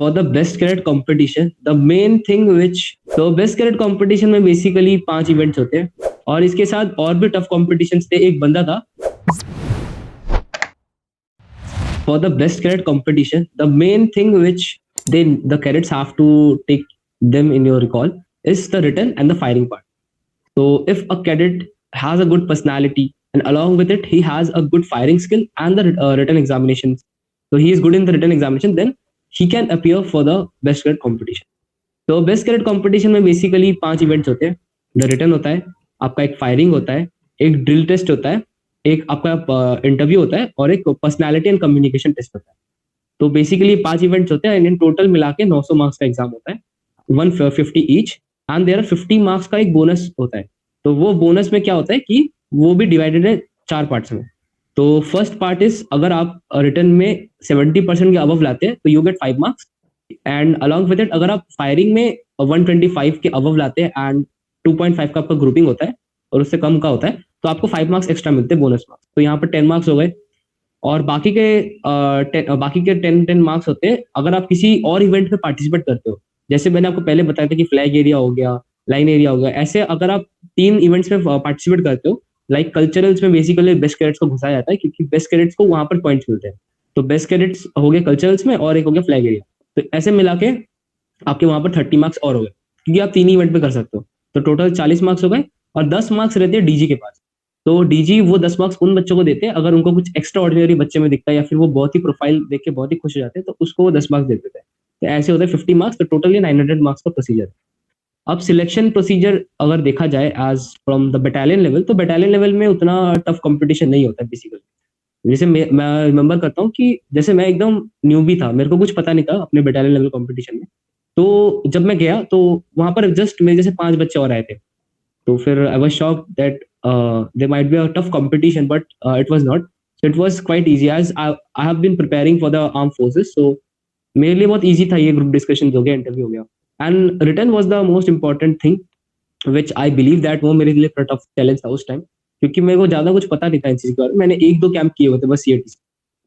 For the best cadet competition, the main thing which तो best cadet competition में basically 5 events होते हैं और इसके साथ और भी tough competitions थे. एक बंदा था. For the best cadet competition, the main thing which the cadets have to take them in your recall is the written and the firing part. So if a cadet has a good personality and along with it he has a good firing skill and the written examinations, so he is good in the written examination, then he can appear for the best cadet competition. तो best cadet competition में basically 5 events होते हैं. The written होता है, आपका एक firing होता है, एक ड्रिल टेस्ट होता है, एक आपका इंटरव्यू होता है और एक पर्सनालिटी एंड कम्युनिकेशन टेस्ट होता है. तो बेसिकली 5 इवेंट्स होते हैं एंड इन टोटल मिला के 900 मार्क्स का एग्जाम होता है, 150 each and there are 50 marks का एक बोनस होता है. तो वो बोनस में क्या होता है कि वो भी डिवाइडेड है 4 पार्ट्स में. तो फर्स्ट पार्ट इज अगर आप रिटन में 70% के अबव लाते हैं तो you get 5 marks and along with it अगर आप फायरिंग में 125 के अबव लाते हैं एंड 2.5 का आपका ग्रुपिंग होता है और उससे कम का होता है तो आपको 5 मार्क्स एक्स्ट्रा मिलते हैं बोनस मार्क्स. तो यहाँ पर 10 मार्क्स हो गए और बाकी के 10 मार्क्स होते हैं अगर आप किसी और इवेंट में पार्टिसिपेट करते हो. जैसे मैंने आपको पहले बताया था कि फ्लैग एरिया हो गया, लाइन एरिया हो गया, ऐसे अगर आप 3 इवेंट्स में पार्टिसिपेट करते हो लाइक कल्चरल्स में बेसिकली बेस्ट कैडेट्स को घुसाया जाता है क्योंकि बेस्ट कैडेट्स को वहां पर पॉइंट्स मिलते हैं. तो बेस्ट कैडेट्स हो गए कल्चरल्स में और एक हो गया फ्लैग एरिया. तो ऐसे मिला के आपके वहां पर 30 मार्क्स और हो गए क्योंकि आप 3 ही इवेंट पे कर सकते हो. तो टोटल 40 मार्क्स हो गए और 10 मार्क्स रहते हैं डीजी के पास. तो डीजी वो 10 मार्क्स उन बच्चों को देते हैं अगर उनको कुछ एक्स्ट्रा ऑर्डिनरी बच्चे में दिखता है या फिर वो बहुत ही प्रोफाइल देख के बहुत ही खुश हो जाते हैं तो उसको वो 10 मार्क्स दे देते हैं. तो ऐसे होता है 50 मार्क्स. तो टोटल ये 900 मार्क्स का प्रोसीजर है. अब सिलेक्शन प्रोसीजर अगर देखा जाए as from the battalion level तो बटालियन लेवल में उतना टफ कंपटीशन नहीं होता बेसिकली. जैसे मैं रिमेम्बर करता हूँ कि जैसे मैं एकदम न्यूबी था, मेरे को कुछ पता नहीं था अपने बटालियन लेवल कंपटीशन में. तो जब मैं गया तो वहां पर जस्ट मेरे जैसे 5 बच्चे और आए थे. तो फिर I was shocked that there might be a tough competition but it was not. So it was quite easy as I have been preparing for the armed forces. सो मेरे लिए बहुत इजी था. ये ग्रुप डिस्कशन हो गया, interview हो गया and return was the most important thing which I believe that वो मेरे लिए टफ चैलेंज था उस टाइम क्योंकि मेरे को ज्यादा कुछ पता नहीं था इन चीज के बारे में. मैंने 1-2 कैंप किए हुए थे बस सीएटी से.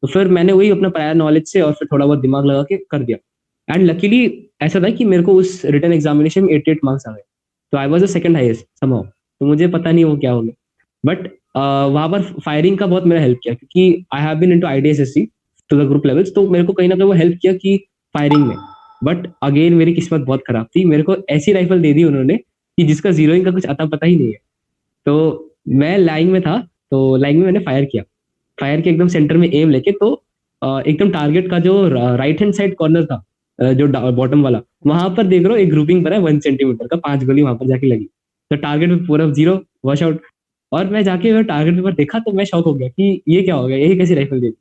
तो फिर मैंने वही अपना प्रायर नॉलेज से और फिर थोड़ा बहुत दिमाग लगा के कर दिया एंड लकीली ऐसा था कि मेरे को उस रिटर्न एग्जामिनेशन में 88 मार्क्स आ गए. तो I was the second highest somehow. तो मुझे पता नहीं वो क्या हो गया बट वहां पर फायरिंग का बहुत मेरा हेल्प किया क्योंकि I have been into IDSSC to the group levels. तो मेरे को कहीं ना कहीं वो हेल्प किया कि फायरिंग में. बट अगेन मेरी किस्मत बहुत खराब थी. मेरे को ऐसी राइफल दे दी उन्होंने कि जिसका जीरोइंग का कुछ अता पता ही नहीं है. तो मैं लाइन में था तो लाइन में मैंने फायर के एकदम सेंटर में एम लेके तो एकदम टारगेट का जो राइट हैंड साइड कॉर्नर था जो बॉटम वाला वहां पर देख रहा हूँ एक ग्रुपिंग पर है 1 सेंटीमीटर का 5 गोली वहां पर जाके लगी. तो टारगेट पे पूरा 0 वॉश आउट. और मैं जाके टारगेट पेपर देखा तो मैं शॉक हो गया कि ये क्या हो गया, यही कैसी राइफल दी.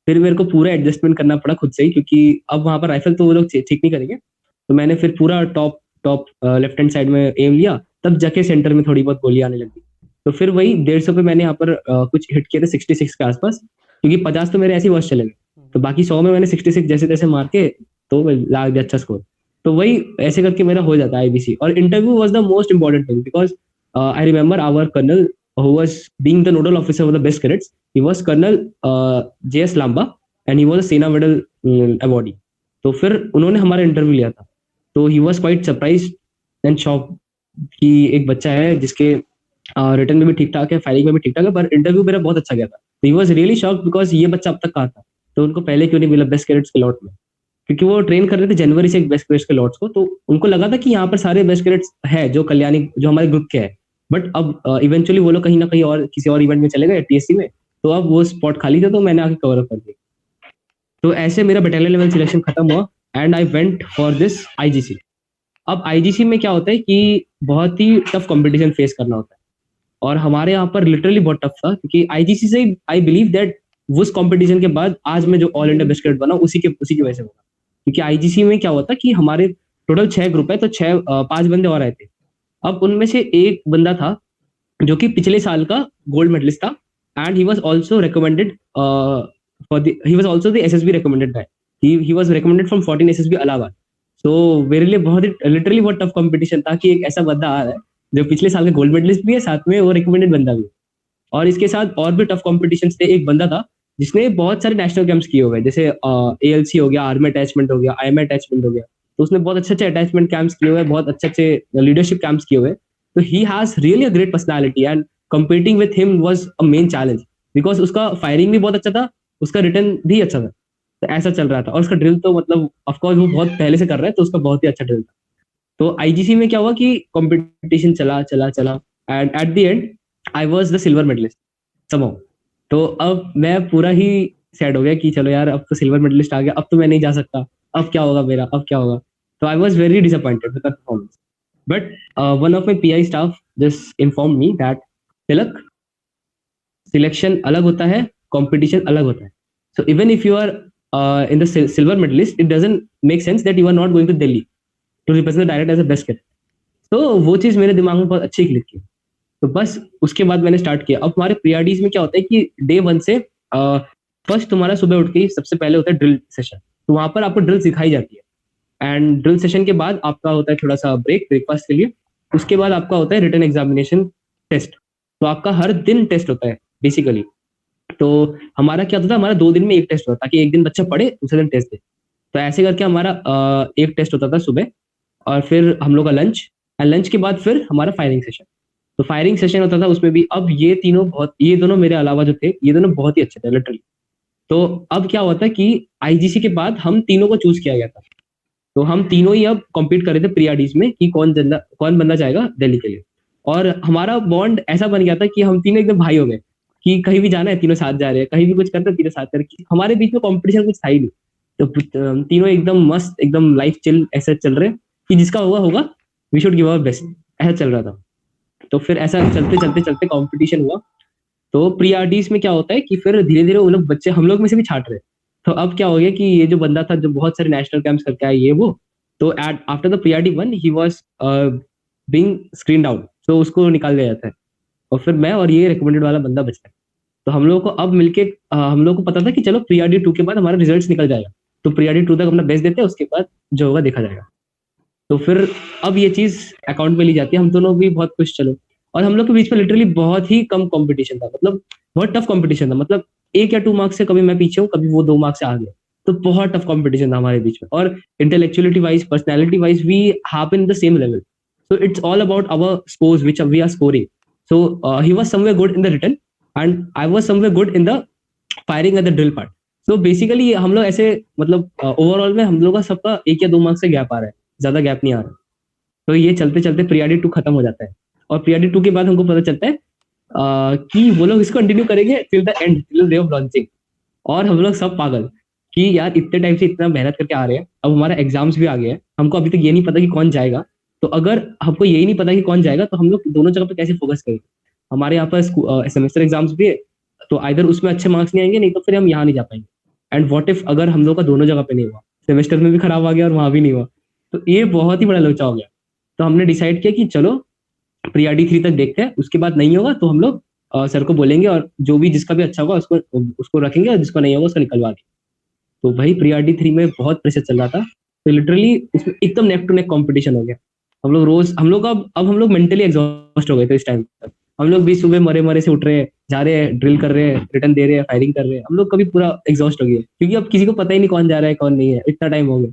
फिर मेरे को पूरा एडजस्टमेंट करना पड़ा खुद से ही क्योंकि अब वहां पर राइफल तो वो लोग ठीक नहीं करेंगे. तो मैंने फिर पूरा टॉप लेफ्ट हैंड साइड में एम लिया तब जाके सेंटर में थोड़ी बहुत गोली आने लगी. तो फिर वही 150 पे मैंने यहाँ पर कुछ हिट किए थे 66 के आसपास क्योंकि 50 तो मेरे ऐसे ही वर्ष चले गए. तो बाकी 100 में मैंने 66 जैसे तैसे मार के तो ला दिया अच्छा स्कोर. तो वही ऐसे करके मेरा हो जाता है आईबीसी. और interview was the most important thing because I remember our colonel who was being the nodal officer for the best cadets. He was Colonel JS Lamba and he was a Sena Medal awardee. तो फिर उन्होंने हमारा interview लिया था. तो he was quite surprised and shocked कि एक बच्चा है जिसके रिटर्न में भी ठीक ठाक है, फायरिंग में भी ठीक ठाक है, पर इंटरव्यू मेरा बहुत अच्छा गया था. तो he was really shocked because ये बच्चा अब तक कहाँ था. तो उनको पहले क्यों नहीं मिला बेस्ट कैडेट्स के लॉट में क्योंकि वो ट्रेन कर रहे थे जनवरी से बेस्ट कैडेट्स के लॉट्स को. तो उनको लगा था कि यहाँ पर सारे बेस्ट कैडेट्स है जो कल्याणी जो हमारे ग्रुप के है. बट अब इवेंचुअली वो लोग कहीं ना कहीं और किसी और इवेंट में चले गए टीएससी में. तो अब वो स्पॉट खाली था तो मैंने आके कवर अप कर दिया. तो ऐसे मेरा बटालियन लेवल सिलेक्शन खत्म हुआ and I went for this IGC. अब आईजीसी में क्या होता है कि बहुत ही टफ कंपटीशन फेस करना होता है और हमारे यहाँ पर लिटरली बहुत टफ था क्योंकि आईजीसी से आई बिलीव दैट उस कंपटीशन के बाद आज मैं जो ऑल इंडिया बेस्ट कैडेट बना उसी की वजह से बना. क्योंकि आईजीसी में क्या होता कि हमारे टोटल 6 ग्रुप है तो 5 बंदे और आए थे. अब उनमें से एक बंदा था जो कि पिछले साल का गोल्ड मेडलिस्ट था and he was also recommended he was also the SSB recommended guy. He was recommended from 14 SSB Allahabad. So मेरे लिए बहुत लिटरली बहुत टफ कंपटीशन था कि एक ऐसा बंदा आ रहा है जो पिछले साल का गोल्ड मेडलिस्ट भी है साथ में वो रिकमेंडेड बंदा भी है. और इसके साथ और भी टफ कॉम्पिटिशन थे. एक बंदा था जिसने बहुत सारे नेशनल कैंप्स किए हुए हैं, जैसे ALC हो गया, आर्मी अटैचमेंट हो गया, IMA अटैचमेंट हो गया। तो उसने बहुत अच्छे अच्छे अटैचमेंट कैंप्स किए हुए हैं, बहुत अच्छे अच्छे लीडरशिप कैंप्स किए हुए हैं। तो he has really a great personality and competing with him was a main challenge because उसका फायरिंग भी बहुत अच्छा था, उसका रिटर्न भी अच्छा था। तो ऐसा चल रहा था, और उसका ड्रिल तो मतलब ऑफ कोर्स वो बहुत पहले से कर रहा है, तो उसका बहुत ही अच्छा ड्रिल था। तो IGC में क्या हुआ कि कंपटीशन चला चला चला, and at the end I was the silver medallist somehow. तो अब मैं पूरा ही सैड हो गया कि चलो यार, अब तो सिल्वर मेडलिस्ट आ गया, अब तो मैं नहीं जा सकता, अब क्या होगा मेरा, अब क्या होगा। तो I was very disappointed with the performance. But one of my PI staff just informed me that Tilak, selection अलग होता है, कंपटीशन अलग होता है। So even if you are in the silver medallist, it doesn't make sense that you are not going to Delhi to represent direct as a best cadet. तो वो चीज मेरे दिमाग में बहुत अच्छी क्लिक की। तो बस उसके बाद मैंने स्टार्ट किया। अब हमारे प्रीआरडीज में क्या होता है कि डे 1 से फर्स्ट तुम्हारा सुबह उठ के सबसे पहले होता है ड्रिल सेशन। तो वहां पर आपको ड्रिल सिखाई जाती है, एंड ड्रिल सेशन के बाद आपका होता है थोड़ा सा ब्रेकफास्ट के लिए। उसके बाद आपका होता है रिटन एग्जामिनेशन टेस्ट। तो आपका हर दिन टेस्ट होता है बेसिकली। तो हमारा क्या होता था, हमारा 2 दिन में एक टेस्ट होता था, ताकि एक दिन बच्चा पढ़े, दूसरे दिन टेस्ट दे। तो ऐसे करके हमारा एक टेस्ट होता था सुबह, और फिर हम लोग का लंच, एंड लंच के बाद फिर हमारा फायरिंग सेशन। तो फायरिंग सेशन होता था, उसमें भी अब ये दोनों मेरे अलावा जो थे, ये दोनों बहुत ही अच्छे थे लिटरली। तो अब क्या होता है कि IGC के बाद हम तीनों को चूज किया गया था। तो हम तीनों ही अब कॉम्पीट कर रहे थे प्रीआरडीज में कि कौन बंदा जाएगा दिल्ली के लिए। और हमारा बॉन्ड ऐसा बन गया था कि हम तीनों एकदम भाई हो गए, कि कहीं भी जाना है तीनों साथ जा रहे हैं, कहीं भी कुछ करते हैं तीनों साथ कर रहे हैं। हमारे बीच में कंपटीशन कुछ था ही नहीं। तो तीनों एकदम मस्त, एकदम लाइफ चिल ऐसे चल रहे, कि जिसका होगा होगा, we should give our best, ऐसा चल रहा था। तो फिर ऐसा चलते चलते चलते कंपटीशन हुआ। तो प्री आरडीज में क्या होता है कि फिर धीरे धीरे वो लोग बच्चे हम लोग में से भी छाट रहे। तो अब क्या हो गया कि ये जो बंदा था, जो बहुत सारे नेशनल कैंप्स करके आया ये वो, तो at after the pre RD 1 he was being screened out, तो उसको निकाल दिया जाता है। और फिर मैं और ये रिकमेंडेड वाला बंदा बचता है। तो हम लोगों को अब मिलके हम लोग को पता था कि चलो प्री आरडी 2 के बाद हमारा रिजल्ट्स निकल जाएगा, तो प्री आरडी 2 तक अपना बेस्ट देते हैं, उसके बाद जो होगा देखा जाएगा। तो फिर अब ये चीज अकाउंट में ली जाती है, हम दोनों भी बहुत खुश। चलो, और हम लोग के बीच में लिटरली बहुत ही कम कंपटीशन था, मतलब बहुत टफ कंपटीशन था। मतलब 1 या 2 मार्क्स से कभी मैं पीछे हूँ, कभी वो 2 मार्क्स से आगे। तो बहुत टफ कंपटीशन था हमारे बीच में, और intellectuality wise, personality wise we have in the same level. So it's all about our scores which we are scoring. So he was somewhere good in the written and I was somewhere good in the firing at the drill part. So basically हम लोग ऐसे, मतलब overall में हम लोग का सबका 1 या 2 मार्क्स से गैप आ रहा है, ज्यादा गैप नहीं आ रहा। तो ये चलते चलते प्रीआरडी 2 खत्म हो जाता है, और प्रीआरडी 2 के बाद हमको पता चलता है कि वो लोग इसको कंटिन्यू करेंगे till the end, till day of launching. और हम लोग सब पागल कि यार इतने टाइम से इतना मेहनत करके आ रहे हैं, अब हमारा एग्जाम्स भी आ गया है, हमको अभी तक ये नहीं पता कि कौन जाएगा। तो अगर हमको यही नहीं पता कि कौन जाएगा, तो हम लोग दोनों जगह पे कैसे फोकस करेंगे। हमारे यहाँ पर सेमेस्टर एग्जाम्स भी है, तो आइदर उसमें अच्छे मार्क्स नहीं आएंगे, नहीं तो फिर हम यहाँ नहीं जा पाएंगे। एंड व्हाट इफ अगर हम लोग का दोनों जगह पे नहीं हुआ, सेमेस्टर में भी खराब आ गया और वहां भी नहीं हुआ, तो ये बहुत ही बड़ा लोचा हो गया। तो हमने डिसाइड किया कि चलो प्रीआरडी 3 तक देखते हैं, उसके बाद नहीं होगा तो हम लोग सर को बोलेंगे, और जो भी जिसका भी अच्छा होगा उसको उसको रखेंगे, और जिसको नहीं होगा उसको निकलवा देंगे। तो भाई प्रीआरडी 3 में बहुत प्रेशर चल रहा था। तो लिटरली उसमें एकदम नेक टू नेक कंपटीशन हो गया। हम लोग अब हम लोग मेंटली एग्जॉस्ट हो गए थे इस टाइम तक। हम लोग भी सुबह मरे मरे से उठ रहे हैं, जा रहे हैं, ड्रिल कर रहे हैं, रिटर्न दे रहे हैं, फायरिंग कर रहे हैं। हम लोग कभी पूरा एग्जॉस्ट हो गए, क्योंकि अब किसी को पता ही नहीं कौन जा रहा है कौन नहीं है, इतना टाइम हो गया।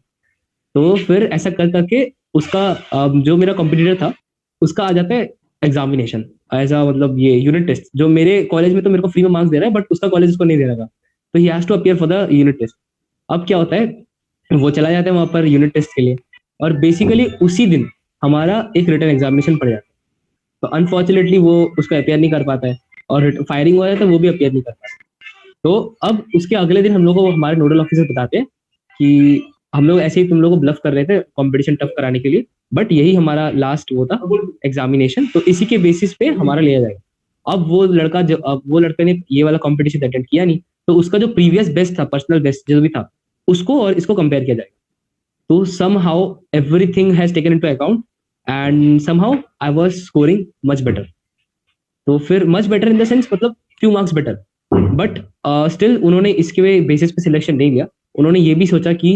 तो फिर ऐसा कर करके उसका जो मेरा कॉम्पिटिटर था, उसका आ जाता है एग्जामिनेशन, ऐसा मतलब ये यूनिट टेस्ट, जो मेरे कॉलेज में तो मेरे को फ्री में मार्क्स दे रहा है, बट उसका कॉलेज उसको नहीं दे रहा था। तो he has to appear for the unit test. अब क्या होता है, वो चला जाता है वहां पर यूनिट टेस्ट के लिए, और बेसिकली उसी दिन हमारा एक रिटन एग्जामिनेशन पड़ जाता है। तो अनफॉर्चुनेटली वो उसको अपियर नहीं कर पाता है, और फायरिंग हो जाता है, वो भी अपियर नहीं कर पाता। तो अब उसके अगले दिन हम लोग को हमारे नोडल ऑफिसर बताते हैं कि हम लोग ऐसे ही तुम लोग को ब्लफ कर रहे थे कंपटीशन टफ कराने के लिए, बट यही हमारा लास्ट वो था एग्जामिनेशन, तो इसी के बेसिस पे हमारा लिया जाएगा। अब वो लड़के ने ये वाला कंपटीशन अटेंड किया नहीं, तो उसका जो प्रीवियस बेस्ट था, पर्सनल बेस्ट जो भी था, उसको और इसको कंपेयर किया जाएगा। तो somehow everything has taken into account and somehow I was scoring much better. तो फिर much better in the sense, मतलब few marks better, but still उन्होंने इसके बेसिस पे सिलेक्शन नहीं लिया। उन्होंने ये भी सोचा कि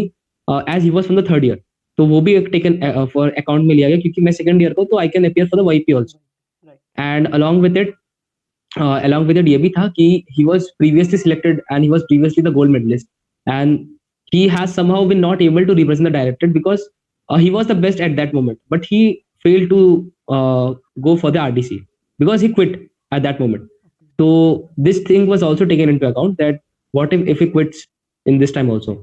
as he was from the third year, तो वो भी एक टेकन फॉर अकाउंट में लिया गया, क्योंकि मैं सेकंड ईयर को, तो I can appear for the YP also. And along with it along with it ये भी था कि he was previously selected and he was previously the gold medalist, and he has somehow been not able to represent the directorate because he was the best at that moment, but he failed to go for the RDC because he quit at that moment. So this thing was also taken into account that what if he quits in this time also.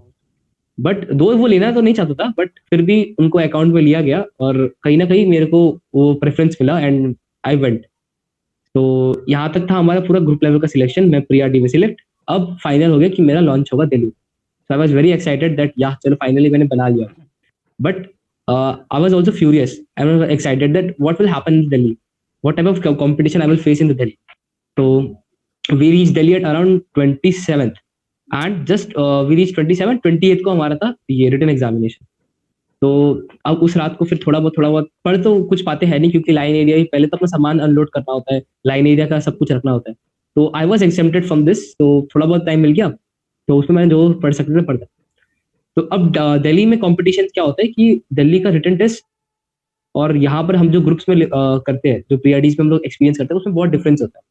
But दो वो लेना तो नहीं चाहता था, but फिर भी उनको अकाउंट में लिया गया और कहीं ना कहीं मेरे को वो प्रेफरेंस मिला एंड आई वेंट. तो यहाँ तक था हमारा पूरा ग्रुप लेवल का सिलेक्शन. मैं प्री आरडी में सिलेक्ट. अब फाइनल हो गया कि मेरा लॉन्च होगा Delhi. So I was very excited that या चलो फाइनली मैंने बना लिया. But I was also furious. I was excited that what will happen in Delhi, what type of competition I will face in Delhi. तो we reach Delhi at around 27th and just we reach 28th को हमारा था ये written examination. तो अब उस रात को फिर थोड़ा बहुत पढ़ तो कुछ पाते हैं नहीं क्योंकि लाइन एरिया ही पहले तो अपना सामान अनलोड करना होता है, लाइन एरिया का सब कुछ रखना होता है. तो I was accepted from this, तो थोड़ा बहुत टाइम मिल गया तो उसमें मैंने जो पढ़ सकते थे पढ़ता. तो अब दिल्ली में कंपटीशन क्या होता है कि दिल्ली का रिटन टेस्ट और यहाँ पर हम जो ग्रुप्स में करते हैं, जो पीआरडीज में हम लोग एक्सपीरियंस करते हैं, उसमें बहुत डिफरेंस होता है.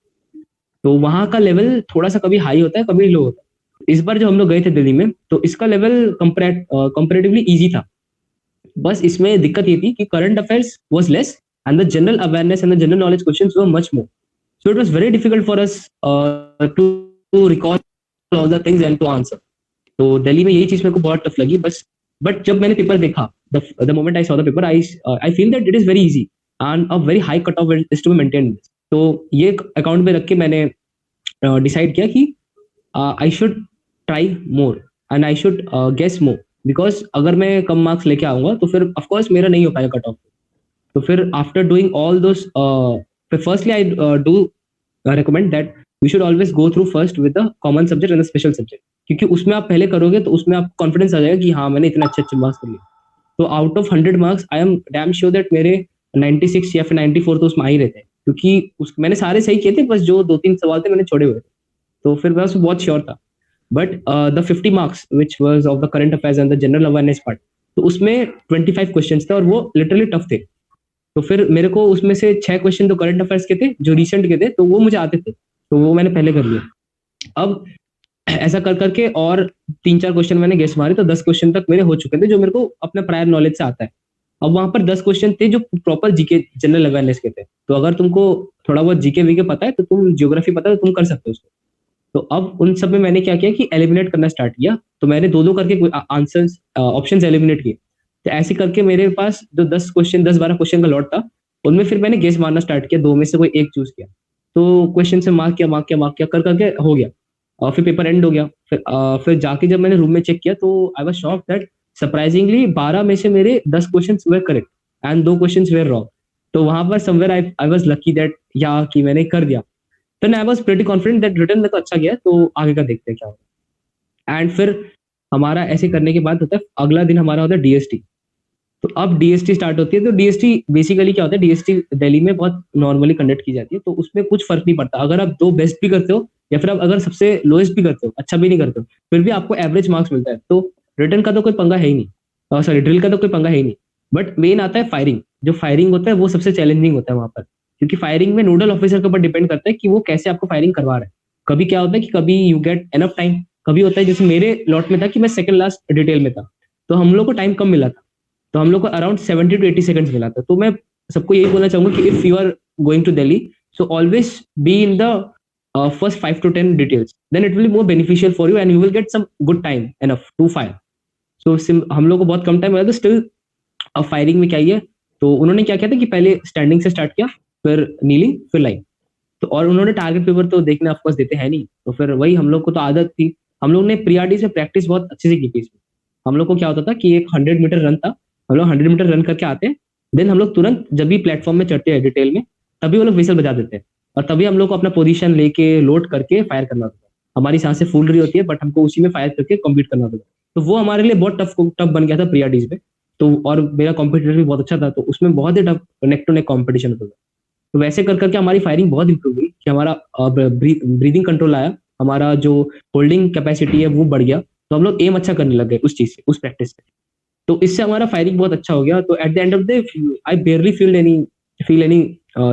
तो वहाँ का लेवल थोड़ा सा कभी हाई होता है कभी लो होता है. इस बार जो हम लोग गए थे दिल्ली में तो इसका लेवल कंपैरेटिवली इजी था. बस इसमें दिक्कत ये थी कि current affairs was less and the general awareness and the general knowledge questions were much more. So it was very difficult for us to recall all the things and to answer. तो दिल्ली में यही चीज मेरे को बहुत tough लगी बस. But जब मैंने पेपर देखा, the moment I saw the paper, I feel that it is very easy and a very high cut off is to be maintain. तो ये अकाउंट में रख के मैंने डिसाइड किया कि I should try more and I should guess more, because अगर मैं कम मार्क्स लेके आऊंगा तो फिर ऑफकोर्स मेरा नहीं हो पाएगा कट ऑफ. तो फिर after doing all those, firstly I do recommend that we should always go through first with the common subject and the special subject, क्योंकि उसमें आप पहले करोगे तो उसमें आपको कॉन्फिडेंस आ जाएगा कि हाँ मैंने इतने अच्छे अच्छे मार्क्स कर लिए. तो out of 100 marks I am damn sure that मेरे 96 या फिर 94 तो उसमें आ ही रहते हैं, क्योंकि मैंने सारे सही किए थे, बस जो 2-3 सवाल थे मैंने छोड़े हुए थे. तो फिर मैं उसमें बहुत श्योर था. But the 50 marks which was of the current affairs and the general awareness part, तो उसमें 25 क्वेश्चंस थे और वो लिटरली टफ थे. तो फिर मेरे को उसमें से 6 क्वेश्चन तो करंट अफेयर्स के थे जो रिसेंट के थे, तो वो मुझे आते थे, तो वो मैंने पहले कर लिया. अब ऐसा कर करके और 3-4 क्वेश्चन मैंने गेस मारे, तो 10 क्वेश्चन तक मेरे हो चुके थे जो मेरे को अपना प्रायर नॉलेज से आता है. अब वहां पर 10 क्वेश्चन थे जो प्रॉपर जीके जनरल अवेयरनेस के थे. तो अगर तुमको थोड़ा बहुत जीके वीके पता है तो तुम ज्योग्राफी पता है तो तुम कर सकते हो उसको. तो अब उन सब में मैंने क्या किया कि एलिमिनेट करना स्टार्ट किया. तो मैंने 2-2 करके आंसर्स ऑप्शंस एलिमिनेट किए. तो ऐसे करके मेरे पास जो 10-12 क्वेश्चन का लॉट था, उनमें फिर मैंने गेस मारना स्टार्ट किया, 2 में से कोई एक चूज किया. तो क्वेश्चन से मार्क किया कर करके हो गया. और फिर पेपर एंड हो गया. फिर जाके जब मैंने रूम में चेक किया तो I was shocked that surprisingly 12 में से मेरे 10 questions were correct and 2 questions were wrong. तो वहां पर somewhere I was lucky that या कि मैंने कर दिया. Then I was pretty confident that return में तो अच्छा गया, तो आगे का देखते हैं क्या होगा. एंड फिर हमारा ऐसे करने के बाद होता है अगला दिन हमारा होता है डीएसटी. तो अब डीएसटी स्टार्ट होती है. तो डीएसटी बेसिकली क्या होता है, डीएसटी दिल्ली में बहुत नॉर्मली कंडक्ट की जाती है. तो उसमें कुछ फर्क नहीं पड़ता अगर आप 2 बेस्ट भी करते हो या फिर आप अगर सबसे लोएस्ट भी करते हो, अच्छा भी नहीं करते हो, फिर भी आपको एवरेज मार्क्स मिलता है. तो रिटर्न का तो कोई पंगा है ही नहीं, सॉरी ड्रिल का तो कोई पंगा है ही नहीं. बट मेन आता है फायरिंग. जो फायरिंग होता है वो सबसे चैलेंजिंग होता है वहां पर, क्योंकि फायरिंग में नोडल ऑफिसर के ऊपर डिपेंड करता है कि वो कैसे आपको फायरिंग करवा रहा है. कभी क्या होता है कि कभी यू गेट एनफ टाइम, कभी होता है जैसे मेरे लॉट में था कि मैं सेकंड लास्ट डिटेल में था, तो हम लोग को टाइम कम मिला था. तो हम लोग को अराउंड 70 to 80 सेकंड्स मिला था. तो मैं सबको यही बोलना चाहूंगा कि if you are going to Delhi, so always be in the first 5 to 10 details, then it will be more beneficial for you and you will get some good time enough to fire. So हम लोग को बहुत कम time मिला था. Still firing में क्या ही है, तो उन्होंने क्या किया था कि पहले स्टैंडिंग से स्टार्ट किया, फिर नीलिंग, फिर लाइन. तो और उन्होंने टारगेट पेपर तो देखने ऑफकोर्स देते हैं नहीं, तो फिर वही हम लोग को तो आदत थी. हम लोग ने प्री-आरडी से प्रैक्टिस बहुत अच्छे से की थी इसमें. हम लोग को क्या होता था कि एक 100 मीटर रन था, हम लोग 100 मीटर रन करके आते हैं, देन हम लोग तुरंत जब भी प्लेटफॉर्म में चढ़ते हैं डिटेल में, तभी वो लोग विसल बजा देते हैं और तभी हम लोग को अपना पोजीशन लेके लोड करके फायर करना होता है. हमारी सांसें फूल रही होती है बट हमको उसी में फायर करके कंप्लीट करना होता है. तो वो हमारे लिए बहुत टफ बन गया था प्री-आरडीज में. तो और मेरा कॉम्पिटिटर भी बहुत अच्छा था, तो उसमें बहुत ही tough neck to neck competition होता था. तो वैसे कर करके हमारी फायरिंग बहुत इंप्रूव हुई कि हमारा ब्रीदिंग कंट्रोल आया, हमारा जो होल्डिंग कैपेसिटी है वो बढ़ गया. तो हम लोग एम अच्छा करने लग गए उस चीज से, उस प्रैक्टिस से. तो इससे हमारा फायरिंग बहुत अच्छा हो गया. तो eight the end of the I बेयरली feel any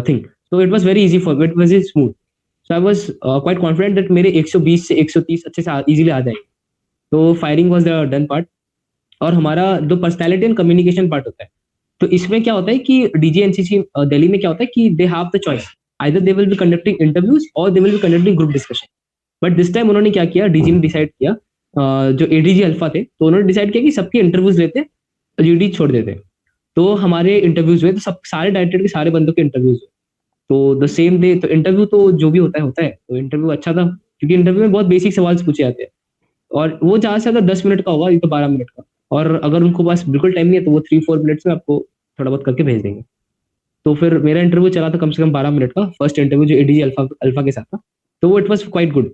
thing. So it was very easy for me. It was very smooth. So I was quite confident that मेरे 120 से 130 अच्छे से इजीली आ जाएंगे। तो firing was the done part. और हमारा जो personality and communication part होता है, तो इसमें क्या होता है कि डीजे एनसीसी दिल्ली में क्या होता है कि they have the choice, either they will be conducting interviews और they will be conducting group discussion. But this time उन्होंने क्या किया, डीजी ने डिसाइड किया, जो एडीजी अल्फा थे तो उन्होंने डिसाइड किया कि सबके इंटरव्यूज लेते, यूडी छोड़ देते। तो हमारे इंटरव्यूज हुए, तो सब सारे डायरेक्टर के सारे बंदों के इंटरव्यूज हुए। तो द सेम डे तो इंटरव्यू तो जो भी होता है, तो इंटरव्यू अच्छा था, क्योंकि इंटरव्यू में बहुत बेसिक सवाल पूछे जाते हैं, और वो ज्यादा से ज्यादा 10 मिनट का होगा, ये तो 12 मिनट का। और अगर उनको पास बिल्कुल टाइम नहीं है तो वो 3-4 मिनट्स में आपको थोड़ा बहुत करके भेज देंगे। तो फिर मेरा इंटरव्यू चला था कम से कम 12 मिनट का, फर्स्ट इंटरव्यू जो एडीजी अल्फा अल्फा के साथ था। तो वो इट वाज क्वाइट गुड।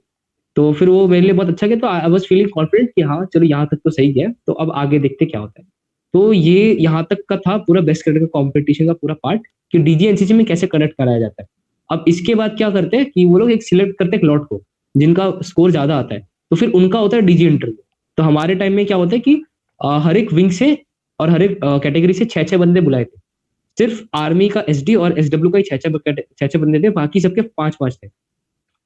तो फिर वो मेरे लिए बहुत अच्छा गया, तो आई वाज फीलिंग कॉन्फिडेंट कि हाँ चलो यहाँ तक तो सही गया, तो अब आगे देखते क्या होता है। तो ये यहाँ तक का था पूरा बेस्ट क्रिकेट का कॉम्पिटिशन का पूरा पार्ट, कि डीजी एनसीसी में कैसे कनेक्ट कराया जाता है। अब इसके बाद क्या करते हैं कि वो लोग एक सिलेक्ट करते हैं लॉट को, जिनका स्कोर ज्यादा आता है, तो फिर उनका होता है डीजी इंटरव्यू। तो हमारे टाइम में क्या होता है कि हर एक विंग से और हर एक कैटेगरी से 6-6 बंदे बुलाए थे। सिर्फ आर्मी का एसडी और एसडब्ल्यू का ही 6-6 बंदे थे, बाकी सबके 5-5 थे।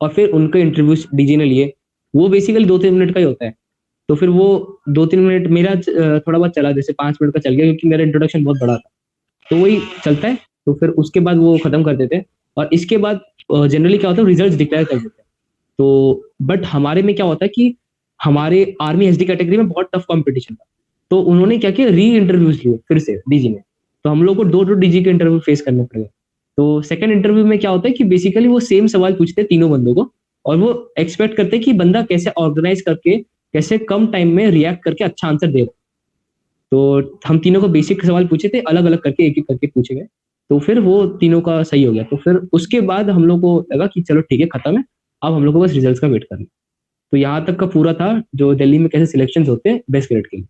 और फिर उनके इंटरव्यू डीजी ने लिए। वो बेसिकली 2-3 मिनट का ही होता है। तो फिर वो 2-3 मिनट मेरा थोड़ा बहुत चला, जैसे 5 मिनट का चल गया, क्योंकि मेरा इंट्रोडक्शन बहुत बड़ा था, तो वही चलता है। तो फिर उसके बाद वो खत्म कर देते हैं, और इसके बाद जनरली क्या होता है, रिजल्ट डिक्लेयर कर देते हैं। तो बट हमारे में क्या होता है कि हमारे आर्मी एसडी कैटेगरी में बहुत टफ कंपटीशन था, तो उन्होंने क्या किया, री इंटरव्यूज लिए फिर से डीजी ने। तो हम लोग को 2 डीजी के इंटरव्यू फेस करने पड़े। तो सेकंड इंटरव्यू में क्या होता है कि बेसिकली वो सेम सवाल पूछते हैं तीनों बंदों को, और वो एक्सपेक्ट करते हैं कि बंदा कैसे ऑर्गेनाइज करके, कैसे कम टाइम में रिएक्ट करके अच्छा आंसर दे। तो हम तीनों को बेसिक सवाल पूछे थे, अलग अलग करके एक एक करके पूछे गए। तो फिर वो तीनों का सही हो गया। तो फिर उसके बाद हम लोग को लगा कि चलो ठीक है, खत्म है, अब हम लोग को बस रिजल्ट्स का वेट करना है। तो यहाँ तक का पूरा था, जो दिल्ली में कैसे सिलेक्शन होते हैं बेस्ट ग्रेड के लिए।